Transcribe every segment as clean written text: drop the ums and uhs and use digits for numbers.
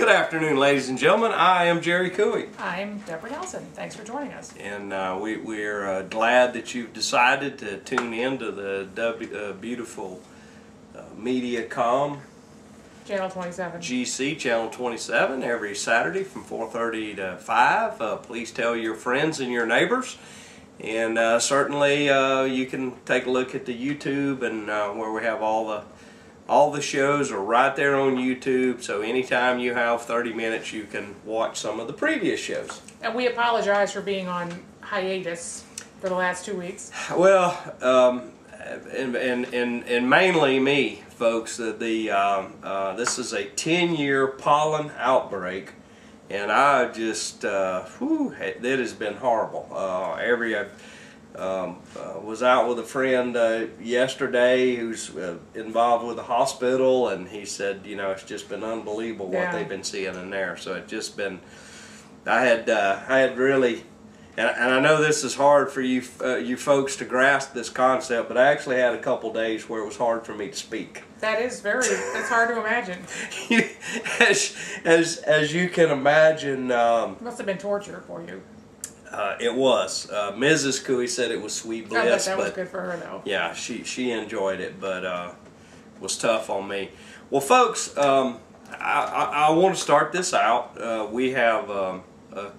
Good afternoon, ladies and gentlemen. I am Jerry Cooey. I'm Deborah Nelson. Thanks for joining us. And we're glad that you've decided to tune in to the beautiful MediaCom Channel 27. GC, Channel 27, every Saturday from 4:30 to 5. Please tell your friends and your neighbors. And certainly you can take a look at the YouTube and where we have all the shows are right there on YouTube, so anytime you have 30 minutes you can watch some of the previous shows. And we apologize for being on hiatus for the last 2 weeks. Well, and mainly me, folks. This is a 10-year pollen outbreak, and I just, it has been horrible. Was out with a friend yesterday who's involved with the hospital, and he said, you know, it's just been unbelievable what they've been seeing in there. So it's just been, I had really, and I know this is hard for you you folks to grasp this concept, but I actually had a couple days where it was hard for me to speak. That's hard to imagine. as you can imagine, must have been torture for you. It was. Mrs. Cooey said it was sweet bliss. That was good for her, though. Yeah, she enjoyed it, but it was tough on me. Well, folks, I want to start this out. We have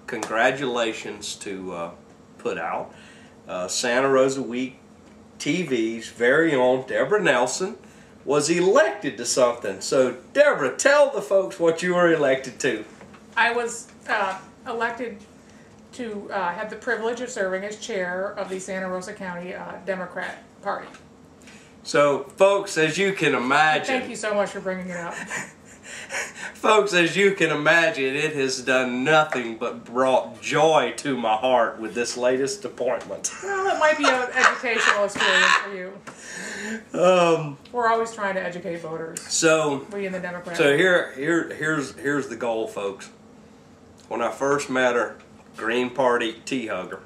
congratulations to put out. Santa Rosa Week TV's very own Deborah Nelson was elected to something. So, Deborah, tell the folks what you were elected to. I was elected to have the privilege of serving as chair of the Santa Rosa County Democrat Party. So, folks, as you can imagine... Thank you so much for bringing it up. Folks, as you can imagine, it has done nothing but brought joy to my heart with this latest appointment. Well, it might be an educational experience for you. We're always trying to educate voters. So, we in the Democrat. So here's the goal, folks. When I first met her, Green Party tree hugger.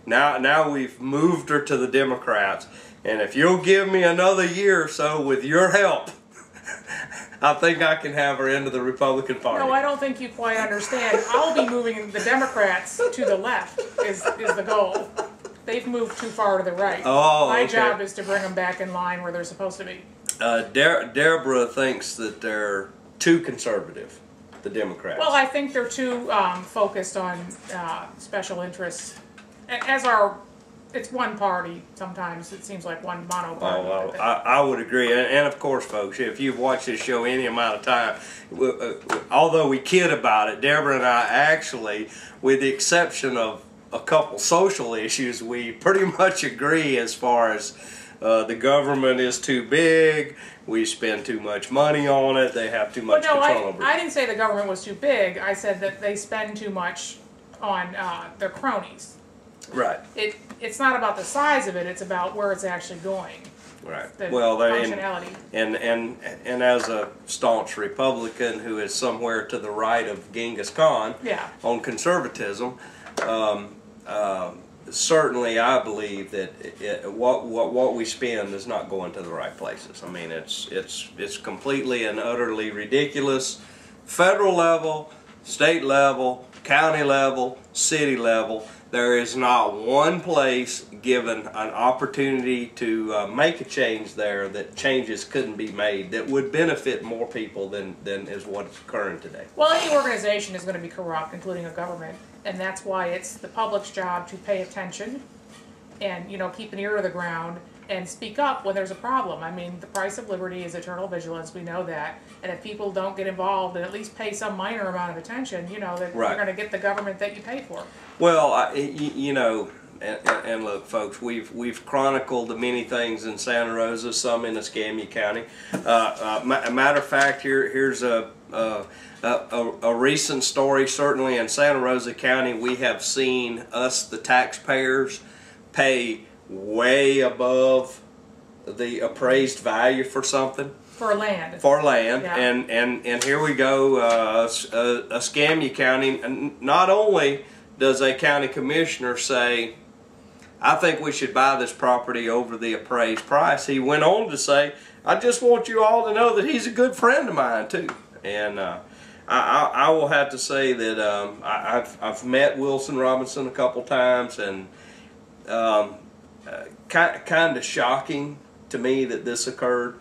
Now we've moved her to the Democrats, and if you'll give me another year or so with your help, I think I can have her into the Republican Party. No, I don't think you quite understand. I'll be moving the Democrats to the left is the goal. They've moved too far to the right. Oh, My job is to bring them back in line where they're supposed to be. Deborah thinks that they're too conservative, the Democrats. Well, I think they're too focused on special interests. It's one party. Sometimes it seems like one mono party. Oh, well, I would agree. And of course, folks, if you've watched this show any amount of time, although we kid about it, Deborah and I actually, with the exception of a couple social issues, we pretty much agree as far as the government is too big, we spend too much money on it, they have too much control over it. I didn't say the government was too big. I said that they spend too much on their cronies. Right. It's not about the size of it, it's about where it's actually going. Right. The well, functionality. And as a staunch Republican who is somewhere to the right of Genghis Khan on conservatism, certainly I believe that what we spend is not going to the right places. I mean, it's completely and utterly ridiculous. Federal level, state level, county level, city level, there is not one place given an opportunity to make a change there that changes couldn't be made that would benefit more people than is what's occurring today. Well, any organization is going to be corrupt, including a government, and that's why it's the public's job to pay attention and, you know, keep an ear to the ground and speak up when there's a problem. I mean, the price of liberty is eternal vigilance, we know that, and if people don't get involved and at least pay some minor amount of attention, you know, that you're going to get the government that you pay for. Well, you know, and look, folks, we've chronicled the many things in Santa Rosa, some in Escambia County. Matter of fact, here's a recent story. Certainly in Santa Rosa County, we have seen us, the taxpayers, pay way above the appraised value for something. For land. For land, yeah. and here we go, Escambia County, and not only does a county commissioner say, I think we should buy this property over the appraised price, he went on to say, I just want you all to know that he's a good friend of mine too. And I will have to say that I've met Wilson Robinson a couple times, and kind of shocking to me that this occurred.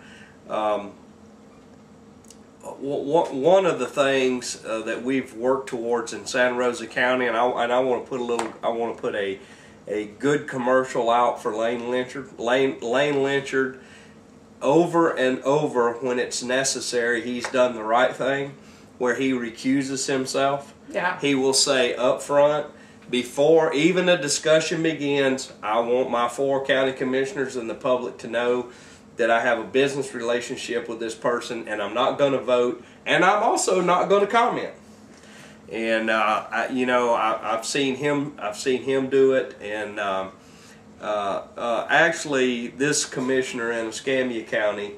One of the things that we've worked towards in Santa Rosa County, and I want to put a good commercial out for Lane Lynchard. Lane Lynchard, over and over when it's necessary, he's done the right thing, where he recuses himself. Yeah. He will say up front, before even a discussion begins, I want my 4 county commissioners and the public to know that I have a business relationship with this person, and I'm not going to vote, and I'm also not going to comment. And I've seen him do it, and actually, this commissioner in Escambia County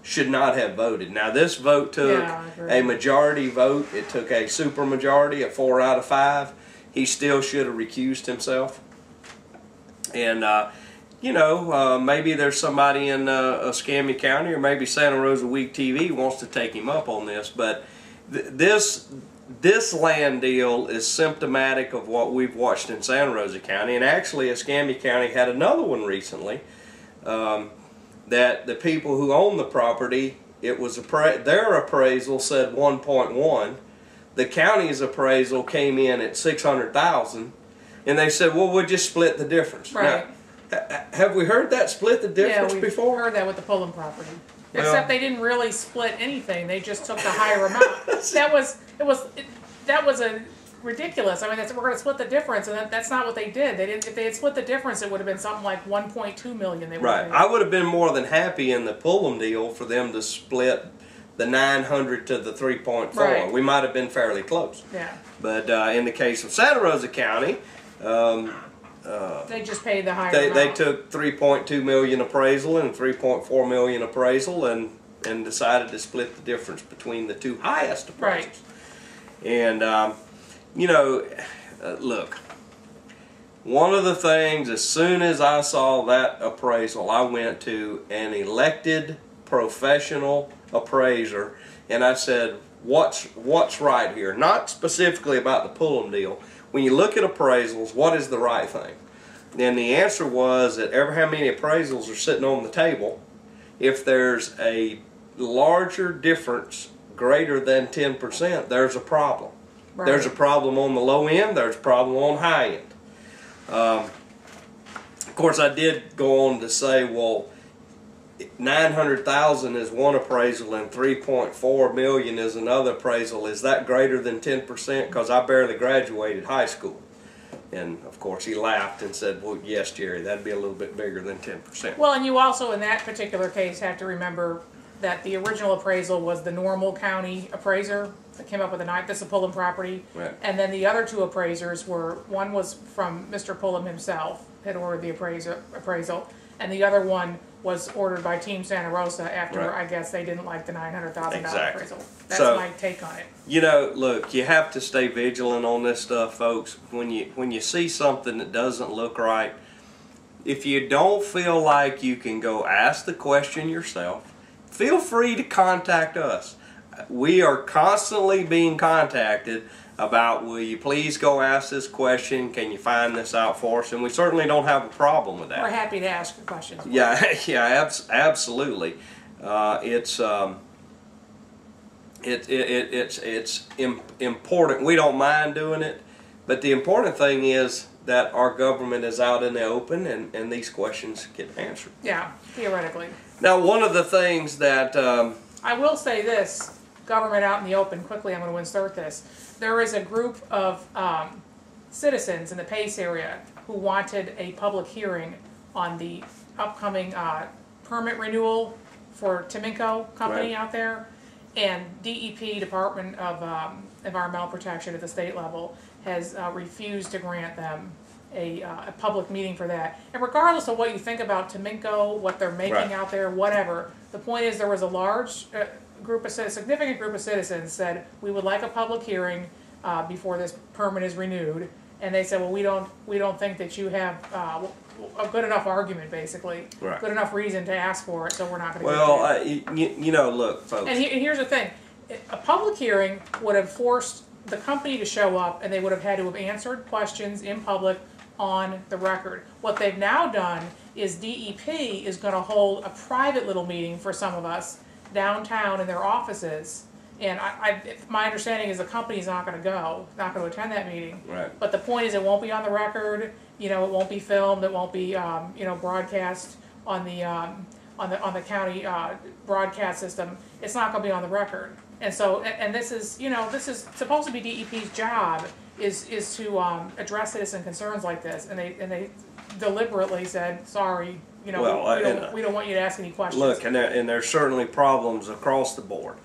should not have voted. Now, this vote took a majority vote. It took a super majority, a 4 out of 5. He still should have recused himself. And maybe there's somebody in Escambia County, or maybe Santa Rosa Week TV wants to take him up on this. But this land deal is symptomatic of what we've watched in Santa Rosa County. And actually, Escambia County had another one recently. That the people who own the property, it was their appraisal said 1.1. The county's appraisal came in at 600,000, and they said, "Well, we'll just split the difference." Right. Now, have we heard that split the difference before? Yeah, we've heard that with the Pullman property. Except they didn't really split anything; they just took the higher amount. That was a ridiculous. I mean, we're going to split the difference, and that's not what they did. They didn't. If they had split the difference, it would have been something like 1.2 million. Right. I would have been more than happy in the Pullman deal for them to split the 900 to the 3.4. Right. We might have been fairly close. Yeah. But in the case of Santa Rosa County, they just paid the higher amount. They took 3.2 million appraisal and 3.4 million appraisal, and decided to split the difference between the 2 highest appraisals. Right. And look, one of the things, as soon as I saw that appraisal, I went to an elected professional appraiser, and I said, what's right here? Not specifically about the Pullman deal. When you look at appraisals, what is the right thing? And the answer was that ever how many appraisals are sitting on the table, if there's a larger difference greater than 10%, there's a problem. Right. There's a problem on the low end, there's a problem on high end. Of course, I did go on to say, well, 900,000 is one appraisal and 3.4 million is another appraisal. Is that greater than 10%? Because I barely graduated high school. And of course he laughed and said, well, yes, Jerry, that'd be a little bit bigger than 10%. Well, and you also in that particular case have to remember that the original appraisal was the normal county appraiser that came up with this is Pullman property. Right. And then the other 2 appraisers were, one was from Mr. Pullman himself, had ordered the appraisal, and the other one was ordered by Team Santa Rosa after, I guess, they didn't like the $900,000 appraisal. That's my take on it. Look, you have to stay vigilant on this stuff, folks. When you see something that doesn't look right, if you don't feel like you can go ask the question yourself, feel free to contact us. We are constantly being contacted about, will you please go ask this question, can you find this out for us? And we certainly don't have a problem with that. We're happy to ask your questions. Yeah, absolutely. It's important. We don't mind doing it, but the important thing is that our government is out in the open, and these questions get answered. Yeah, theoretically. Now, one of the things that I will say this, government out in the open, quickly I'm going to insert this. There is a group of citizens in the Pace area who wanted a public hearing on the upcoming permit renewal for Timinco Company out there. And DEP, Department of Environmental Protection at the state level, has refused to grant them a public meeting for that. And regardless of what you think about Timinco, what they're making out there, whatever, the point is there was a large significant group of citizens said, we would like a public hearing before this permit is renewed. And they said, well, we don't think that you have a good enough argument, basically, good enough reason to ask for it, so we're not going to. Well, look, folks. And here's the thing: A public hearing would have forced the company to show up, and they would have had to have answered questions in public on the record. What they've now done is DEP is going to hold a private little meeting for some of us downtown in their offices. And my understanding is the company's not going to go, not going to attend that meeting. Right. But the point is, it won't be on the record. You know, it won't be filmed. It won't be, you know, broadcast on the county broadcast system. It's not going to be on the record. And so, and this is, you know, this is supposed to be DEP's job is to address citizen concerns like this. And they deliberately said, sorry, you know, we don't want you to ask any questions. Look, and there's certainly problems across the board.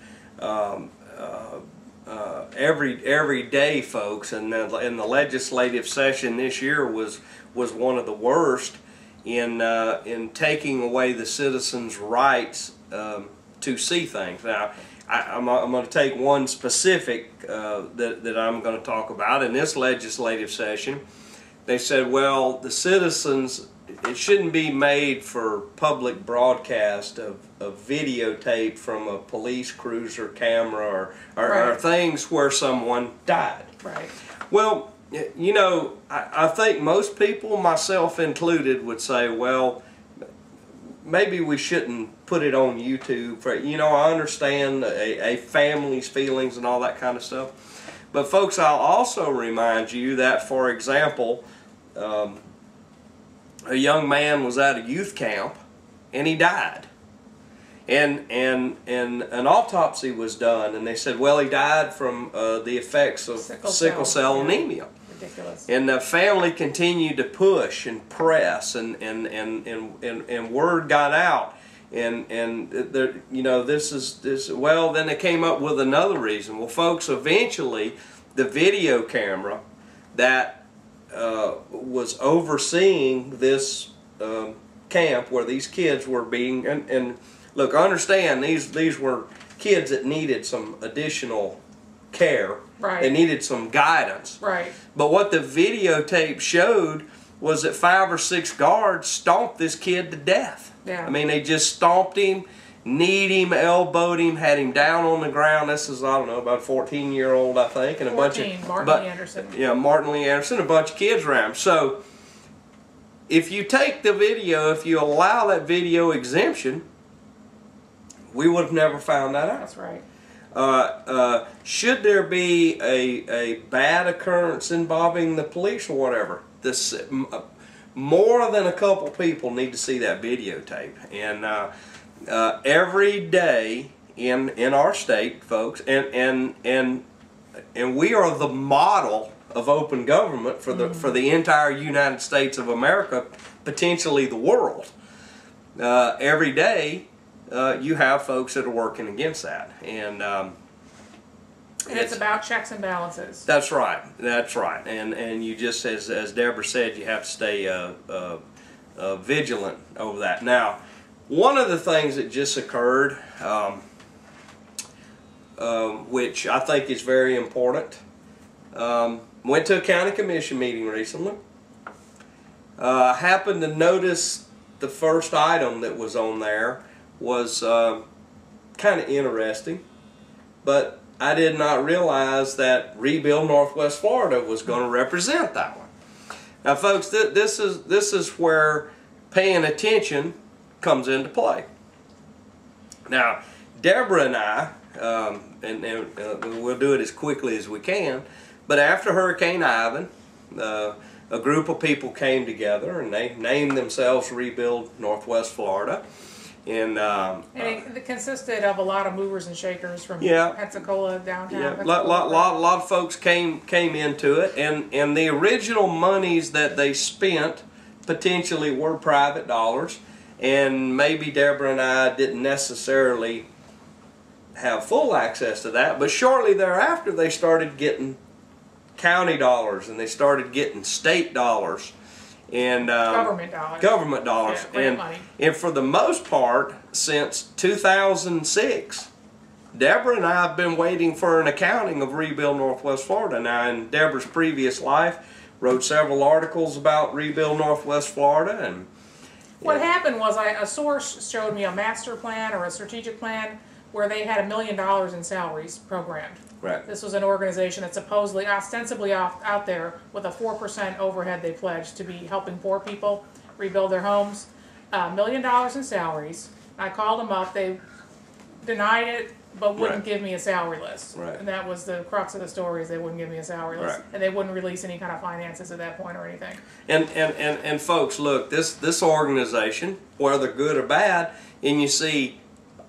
Every day, folks, and the legislative session this year was one of the worst in taking away the citizens' rights to see things. Now, I'm going to take one specific that I'm going to talk about in this legislative session. They said, well, the citizens, it shouldn't be made for public broadcast of videotape from a police cruiser camera or things where someone died. Right. Well, you know, I think most people, myself included, would say, well, maybe we shouldn't put it on YouTube. You know, I understand a family's feelings and all that kind of stuff. But folks, I'll also remind you that, for example, a young man was at a youth camp and he died. And an autopsy was done, and they said, well, he died from the effects of sickle cell anemia. Ridiculous. And the family continued to push and press, and word got out. And you know, this. Well, then they came up with another reason. Well, folks, eventually, the video camera that was overseeing this camp where these kids were being and look, understand these were kids that needed some additional care. Right. They needed some guidance. Right. But what the videotape showed was that 5 or 6 guards stomped this kid to death. Yeah. I mean, they just stomped him, kneed him, elbowed him, had him down on the ground. This is, I don't know, about a 14-year-old, I think, and a bunch of Martin Lee Anderson. Yeah, Martin Lee Anderson, a bunch of kids around him. So, if you take the video, if you allow that video exemption, we would have never found that out. That's right. Should there be a bad occurrence involving the police or whatever, more than a couple people need to see that videotape. And every day in our state, folks, and we are the model of open government for the entire United States of America, potentially the world. Every day you have folks that are working against that, and it's about checks and balances. That's right. That's right. And you just, as Deborah said, you have to stay vigilant over that. Now, one of the things that just occurred, which I think is very important, went to a county commission meeting recently. Happened to notice the first item that was on there was kind of interesting, but I did not realize that Rebuild Northwest Florida was going to represent that one. Now, folks, this is where paying attention comes into play. Now, Deborah and I, and we'll do it as quickly as we can, but after Hurricane Ivan, a group of people came together and they named themselves Rebuild Northwest Florida. And it consisted of a lot of movers and shakers from Pensacola downtown. Yeah, a lot of folks came into it, and the original monies that they spent potentially were private dollars, and maybe Deborah and I didn't necessarily have full access to that, but shortly thereafter they started getting county dollars and they started getting state dollars. And government dollars, yeah, and for the most part, since 2006, Deborah and I have been waiting for an accounting of Rebuild Northwest Florida. Now, in Deborah's previous life, wrote several articles about Rebuild Northwest Florida, and what happened was a source showed me a master plan or a strategic plan where they had $1 million in salaries programmed. Right. This was an organization that supposedly, ostensibly out there with a 4% overhead they pledged to be helping poor people rebuild their homes. $1 million in salaries. I called them up. They denied it, but wouldn't give me a salary list. Right. And that was the crux of the story, is they wouldn't give me a salary list. Right. And they wouldn't release any kind of finances at that point or anything. And folks, look, this organization, whether good or bad, and you see,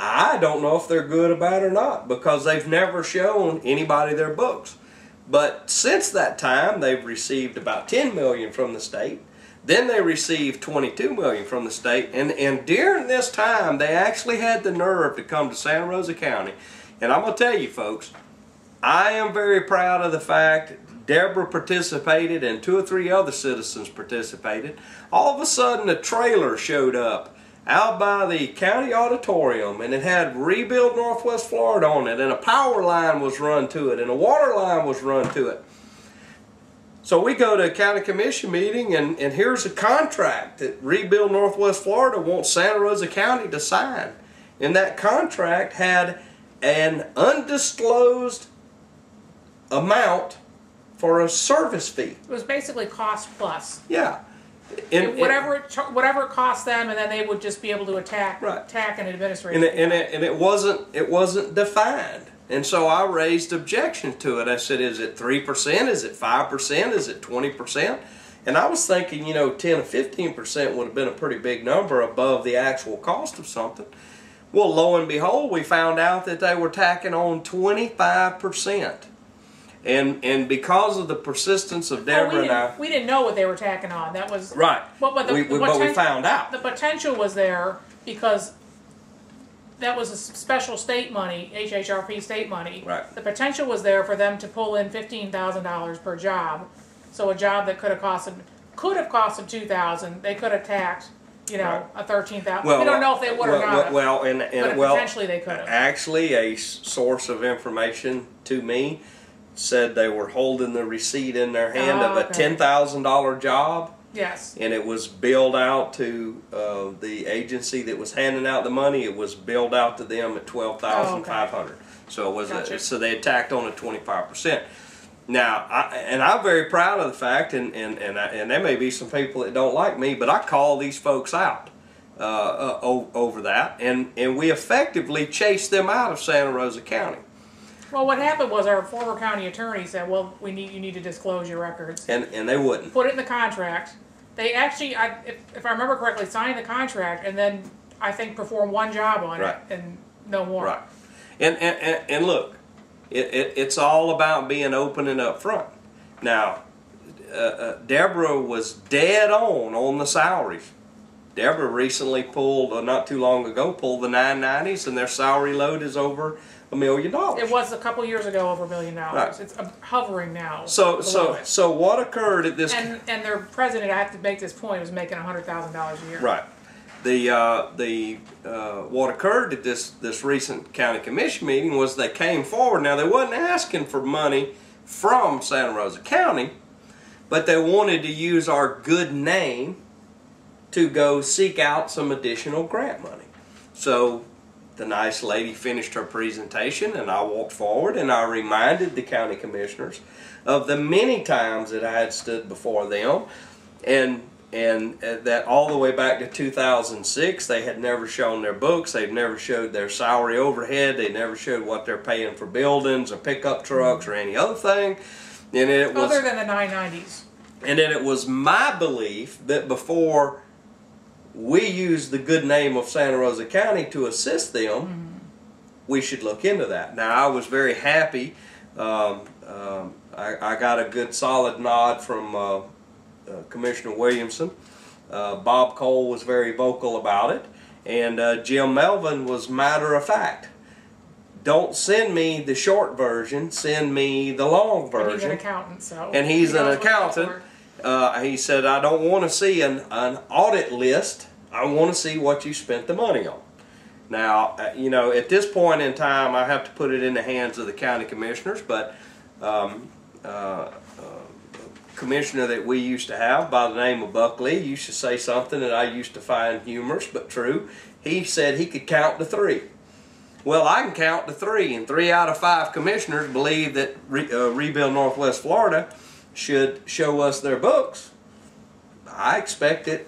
I don't know if they're good or bad or not, because they've never shown anybody their books. But since that time, they've received about $10 million from the state. Then they received $22 million from the state. And during this time, they actually had the nerve to come to Santa Rosa County. And I'm going to tell you, folks, I am very proud of the fact Deborah participated and 2 or 3 other citizens participated. All of a sudden, a trailer showed up out by the county auditorium, and it had Rebuild Northwest Florida on it, and a power line was run to it, and a water line was run to it. So we go to a county commission meeting, and here's a contract that Rebuild Northwest Florida wants Santa Rosa County to sign. And that contract had an undisclosed amount for a service fee. It was basically cost plus. Yeah. Whatever it cost them, and then they would just be able to attack and administrate. And it wasn't defined. And so I raised objections to it. I said, is it 3%? Is it 5%? Is it 20%? And I was thinking, 10 or 15% would have been a pretty big number above the actual cost of something. Well, lo and behold, we found out that they were tacking on 25%. And because of the persistence of Deborah and I... We didn't know what they were tacking on. That was... Right. But we found out. The potential was there because that was a special state money, HHRP state money. Right. The potential was there for them to pull in $15,000 per job. So a job that could have cost them $2,000, they could have tacked, a $13,000. Well, we don't know if they would or not. But potentially they could have. Actually, a source of information to me said they were holding the receipt in their hand of a $10,000 job. Yes. And it was billed out to the agency that was handing out the money. It was billed out to them at $12,500. So it was so they had tacked on a 25%. Now, I'm very proud of the fact, and there may be some people that don't like me, but I call these folks out over that, and we effectively chased them out of Santa Rosa County. Well, what happened was our former county attorney said, well, you need to disclose your records. And they wouldn't. Put it in the contract. They actually, if I remember correctly, signed the contract and then I think performed one job on it and no more. Right. And look, it's all about being open and upfront. Now, Deborah was dead on the salaries. Deborah recently pulled, not too long ago, pulled the 990s, and their salary load is over $1 million. It was a couple years ago over $1 million. Right. It's hovering now. So what occurred at this? And their president, I have to make this point, was making $100,000 a year. Right. What occurred at this recent county commission meeting was they came forward. Now, they wasn't asking for money from Santa Rosa County, but they wanted to use our good name to go seek out some additional grant money. So the nice lady finished her presentation, and I walked forward and I reminded the county commissioners of the many times that I had stood before them, and that all the way back to 2006 they had never shown their books, they've never showed their salary overhead, they never showed what they're paying for buildings or pickup trucks or any other thing. And it was, other than the 990s. And then it was my belief that before we use the good name of Santa Rosa County to assist them, we should look into that. Now, I was very happy. I got a good solid nod from Commissioner Williamson. Bob Cole was very vocal about it. And Jim Melvin was matter of fact. Don't send me the short version, send me the long version. And he's an accountant, so. And he's an accountant. He said, I don't want to see an audit list. I want to see what you spent the money on. Now, at this point in time, I have to put it in the hands of the county commissioners, but a commissioner that we used to have by the name of Buckley used to say something that I used to find humorous but true. He said he could count to 3. Well, I can count to 3, and 3 out of 5 commissioners believe that Rebuild Northwest Florida should show us their books. I expect that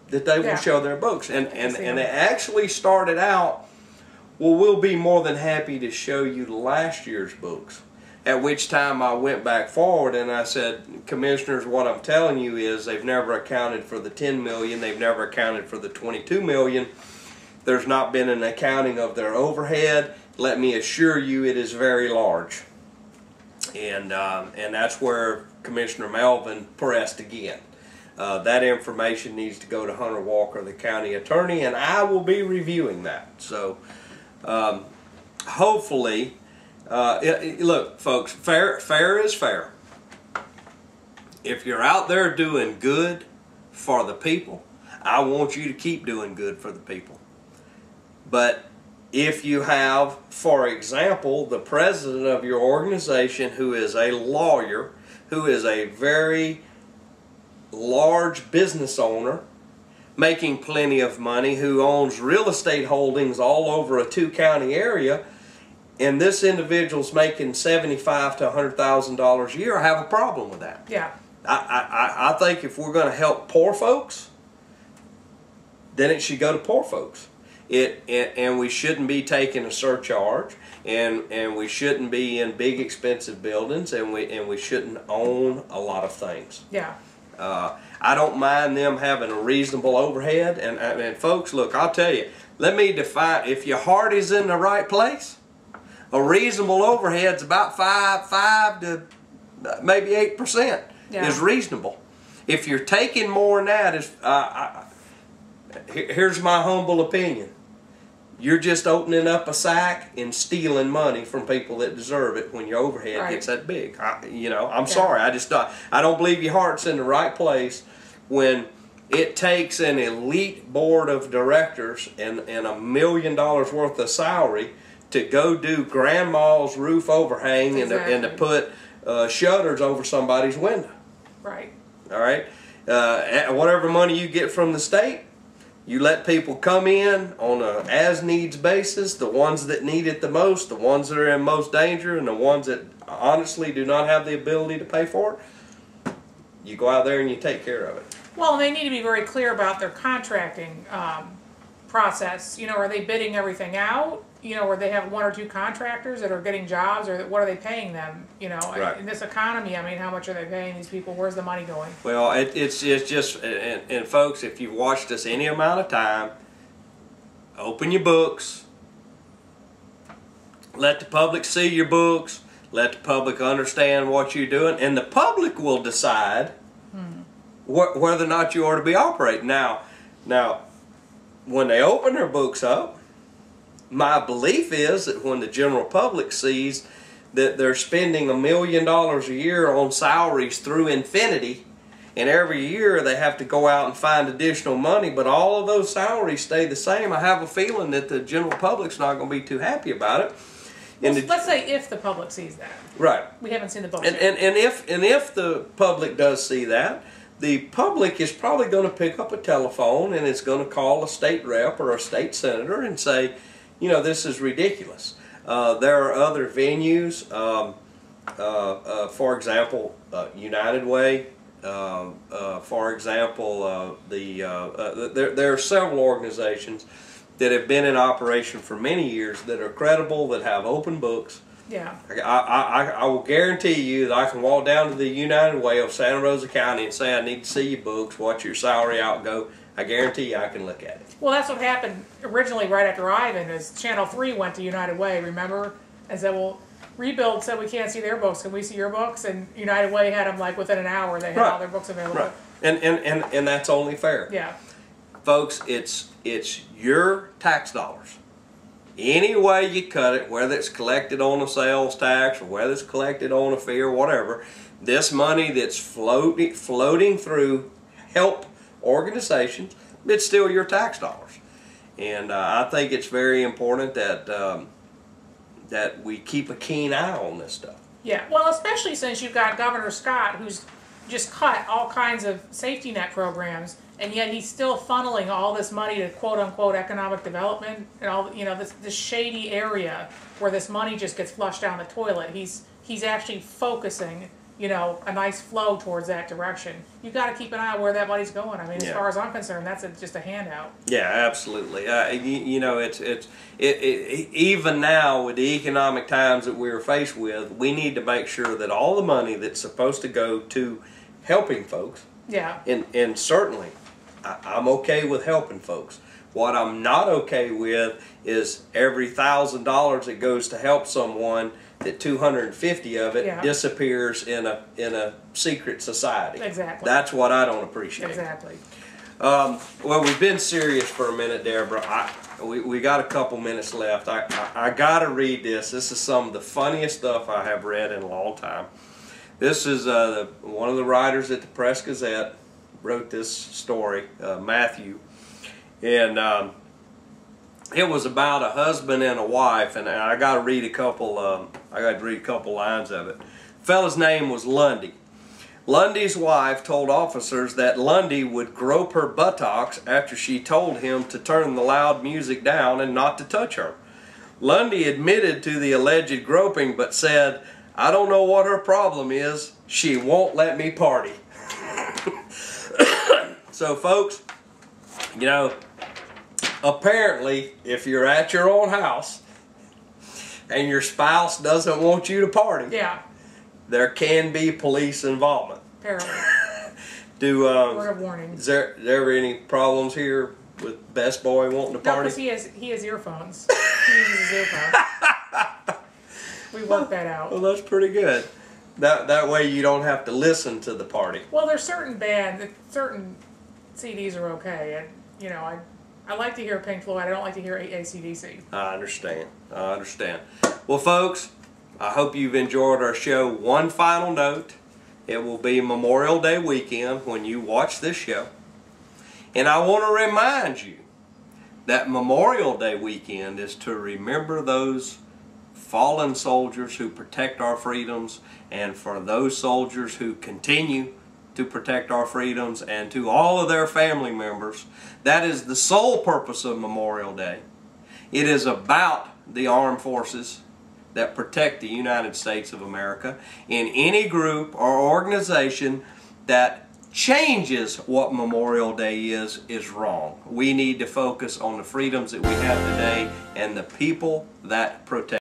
they will show their books, and it actually started out. Well, we'll be more than happy to show you last year's books. At which time I went back forward and I said, commissioners, what I'm telling you is they've never accounted for the $10 million, they've never accounted for the $22 million. There's not been an accounting of their overhead. Let me assure you it is very large. And that's where Commissioner Melvin pressed again. That information needs to go to Hunter Walker, the county attorney, and I will be reviewing that. So hopefully, look, folks, fair is fair. If you're out there doing good for the people, I want you to keep doing good for the people. But if you have, for example, the president of your organization who is a lawyer, who is a very large business owner, making plenty of money, who owns real estate holdings all over a 2-county area, and this individual's making $75,000 to $100,000 a year, I have a problem with that. Yeah. I think if we're going to help poor folks, then it should go to poor folks. And we shouldn't be taking a surcharge, and we shouldn't be in big expensive buildings, and we shouldn't own a lot of things. Yeah. I don't mind them having a reasonable overhead, and folks, look, I'll tell you, let me define, if your heart is in the right place, a reasonable overhead's about 5 to maybe 8% is reasonable. If you're taking more than that, here's my humble opinion. You're just opening up a sack and stealing money from people that deserve it when your overhead gets that big. I'm sorry. I don't believe your heart's in the right place when it takes an elite board of directors and $1 million worth of salary to go do grandma's roof overhang and to put shutters over somebody's window. Right. All right. Whatever money you get from the state, you let people come in on a as-needs basis, the ones that need it the most, the ones that are in most danger, and the ones that honestly do not have the ability to pay for it. You go out there and you take care of it. Well, they need to be very clear about their contracting process. Are they bidding everything out? Or they have 1 or 2 contractors that are getting jobs, or what are they paying them? Right. In this economy, I mean, how much are they paying these people? Where's the money going? Well, it's just, and folks, if you've watched us any amount of time, open your books, let the public see your books, let the public understand what you're doing, and the public will decide whether or not you ought to be operating. Now, when they open their books up, my belief is that when the general public sees that they're spending $1 million a year on salaries through infinity, and every year they have to go out and find additional money, but all of those salaries stay the same, I have a feeling that the general public's not going to be too happy about it. Well, let's say if the public sees that. Right. We haven't seen the books yet. And if the public does see that, the public is probably going to pick up a telephone and it's going to call a state rep or a state senator and say, this is ridiculous. There are other venues, for example, United Way. For example, there are several organizations that have been in operation for many years that are credible, that have open books. Yeah. I will guarantee you that I can walk down to the United Way of Santa Rosa County and say I need to see your books, what's your salary outgo. I guarantee you I can look at it. Well, that's what happened originally right after Ivan, is Channel 3 went to United Way, remember? And said, well, Rebuild said we can't see their books. Can we see your books? And United Way had them like within an hour. They had all their books available. Right. And that's only fair. Yeah. Folks, it's your tax dollars. Any way you cut it, whether it's collected on a sales tax or whether it's collected on a fee or whatever, this money that's floating through help organizations, it's still your tax dollars. And I think it's very important that that we keep a keen eye on this stuff. Yeah, well, especially since you've got Governor Scott, who's just cut all kinds of safety net programs and yet he's still funneling all this money to quote unquote economic development and all, you know, this shady area where this money just gets flushed down the toilet. He's actually focusing, you know, a nice flow towards that direction. You got to keep an eye on where that money's going. I mean, as far as I'm concerned, that's just a handout. Yeah, absolutely. You know, it's even now with the economic times that we're faced with, we need to make sure that all the money that's supposed to go to helping folks. Yeah. And certainly, I'm okay with helping folks. What I'm not okay with is every $1,000 that goes to help someone, that 250 of it disappears in a secret society. Exactly. That's what I don't appreciate. Exactly. Well, we've been serious for a minute, Deborah. We got a couple minutes left. I got to read this. This is some of the funniest stuff I have read in a long time. This is one of the writers at the Press Gazette wrote this story, Matthew, and it was about a husband and a wife, and I got to read a couple. I got to read a couple lines of it. The fellow's name was Lundy. Lundy's wife told officers that Lundy would grope her buttocks after she told him to turn the loud music down and not to touch her. Lundy admitted to the alleged groping, but said, "I don't know what her problem is. She won't let me party." So, folks, you know, apparently, if you're at your own house and your spouse doesn't want you to party, there can be police involvement. Apparently. Word of warning. Is there ever any problems here with Best Boy wanting to party? No, because he has earphones. He uses his earphones. We worked that out. Well, that's pretty good. That way you don't have to listen to the party. Well, there's certain certain CDs are okay, and you know, I like to hear Pink Floyd. I don't like to hear AC/DC. I understand. I understand. Well, folks, I hope you've enjoyed our show. One final note: it will be Memorial Day weekend when you watch this show, and I want to remind you that Memorial Day weekend is to remember those fallen soldiers who protect our freedoms, and for those soldiers who continue to protect our freedoms, and to all of their family members. That is the sole purpose of Memorial Day. It is about the armed forces that protect the United States of America. In any group or organization that changes what Memorial Day is wrong. We need to focus on the freedoms that we have today and the people that protect